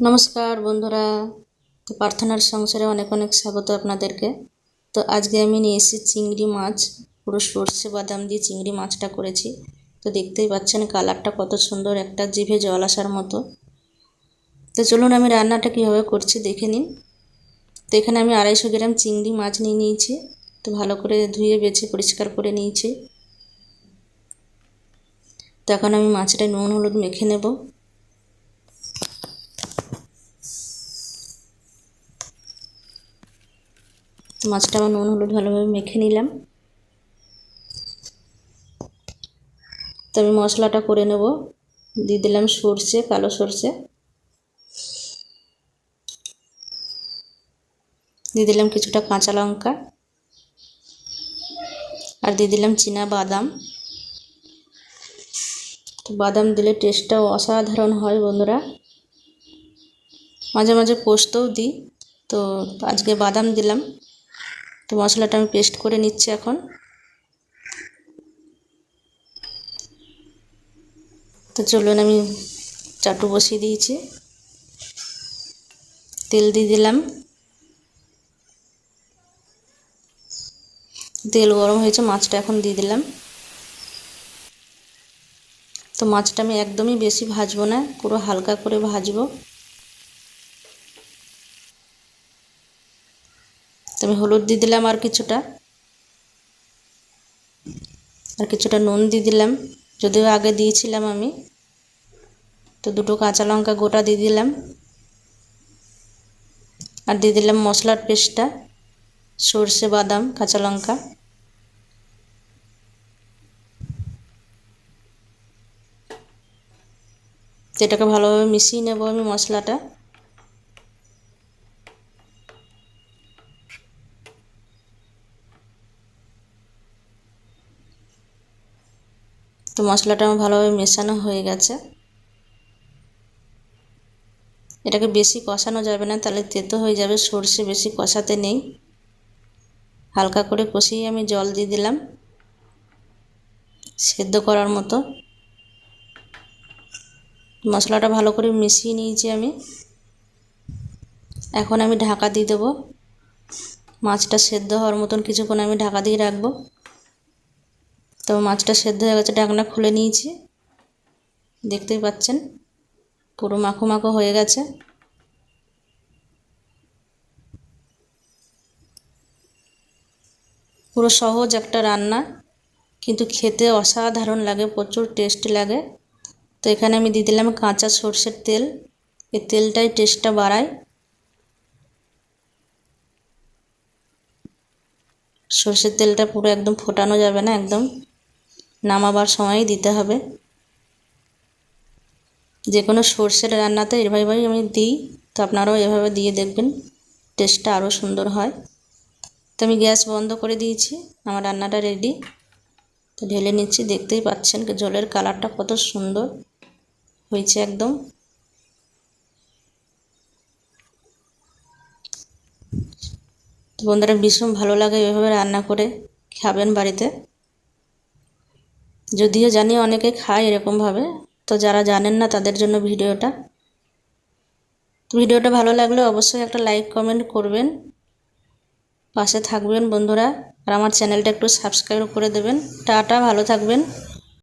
নমস্কার বন্ধুরা। তো প্রার্থনার সংসারে অনেক অনেক স্বাগত আপনাদেরকে। তো আজকে আমি নিয়ে এসেছি চিংড়ি মাছ, পুরো সর্ষে বাদাম দিয়ে চিংড়ি মাছটা করেছি। তো দেখতেই পাচ্ছেন কালারটা কত সুন্দর, একটা জিভে জল আসার মতো। তো চলুন আমি রান্নাটা কীভাবে করছি দেখে নিন। তো এখানে আমি 250 গ্রাম চিংড়ি মাছ নিয়ে নিয়েছি। তো ভালো করে ধুয়ে বেছে পরিষ্কার করে নিয়েছি। তো এখন আমি মাছটা নুন হলুদ মেখে নেব। মাছটা আমার নুন হলুদ ভালোভাবে মেখে নিলাম। তো আমি মশলাটা করে নেব। দিয়ে দিলাম সর্ষে, কালো সর্ষে, দিয়ে দিলাম কিছুটা কাঁচা লঙ্কা, আর দিয়ে দিলাম চীনা বাদাম। তো বাদাম দিলে টেস্টটাও অসাধারণ হয় বন্ধুরা। মাঝে মাঝে পোস্তও দিই, তো আজকে বাদাম দিলাম। তো মশলাটা আমি পেস্ট করে নিচ্ছি এখন। তো চলুন আমি চাটু বসিয়ে দিয়েছি, তেল দিয়ে দিলাম। তেল গরম হয়েছে, মাছটা এখন দিয়ে দিলাম। তো মাছটা আমি একদমই বেশি ভাজবো না, পুরো হালকা করে ভাজবো। তো আমি হলুদ দিয়ে দিলাম, আর কিছুটা নুন দিয়ে দিলাম, যদিও আগে দিয়েছিলাম আমি। তো দুটো কাঁচা লঙ্কা গোটা দিয়ে দিলাম, আর দিয়ে দিলাম মশলার পেস্টটা, সর্ষে বাদাম কাঁচা লঙ্কা। এটাকে ভালোভাবে মিশিয়ে নেব আমি মশলাটা। তো মশলাটা আমার ভালোভাবে মেশানো হয়ে গেছে। এটাকে বেশি কষানো যাবে না, তাহলে তেতো হয়ে যাবে। সর্ষে বেশি কষাতে নেই, হালকা করে কষিয়ে আমি জল দিয়ে দিলাম সেদ্ধ করার মতো। মশলাটা ভালো করে মিশিয়ে নিয়েছি আমি। এখন আমি ঢাকা দিয়ে দেবো। মাছটা সেদ্ধ হওয়ার মতন কিছুক্ষণ আমি ঢাকা দিয়ে রাখবো। তো মাছটা সেদ্ধ হয়ে গেছে, ঢাকনা খুলে নিয়েছি। দেখতেই পাচ্ছেন পুরো মাখো মাখো হয়ে গেছে। পুরো সহজ একটা রান্না, কিন্তু খেতে অসাধারণ লাগে, প্রচুর টেস্টি লাগে। তো এখানে আমি দিয়ে দিলাম কাঁচা সর্ষের তেল। এই তেলটাই টেস্টটা বাড়ায়। সর্ষের তেলটা পুরো একদম ফোটানো যাবে না, একদম নামাবার সময়ই দিতে হবে। যে কোনো সর্ষের রান্নাতে এভাবেই আমি দিই, তো আপনারাও এভাবে দিয়ে দেখবেন, টেস্টটা আরও সুন্দর হয়। তো আমি গ্যাস বন্ধ করে দিয়েছি, আমার রান্নাটা রেডি। তো ঢেলে নিচ্ছি, দেখতেই পাচ্ছেন জলের কালারটা কত সুন্দর হয়েছে একদম। তো বন্ধুরা ভীষণ ভালো লাগে এভাবে রান্না করে খাবেন বাড়িতে। যদিও জানি অনেকে খায় এরকমভাবে, তো যারা জানেন না তাদের জন্য ভিডিওটা ভালো লাগলে অবশ্যই একটা লাইক কমেন্ট করবেন, পাশে থাকবেন বন্ধুরা। আর আমার চ্যানেলটা একটু সাবস্ক্রাইব করে দেবেন। টাটা, ভালো থাকবেন।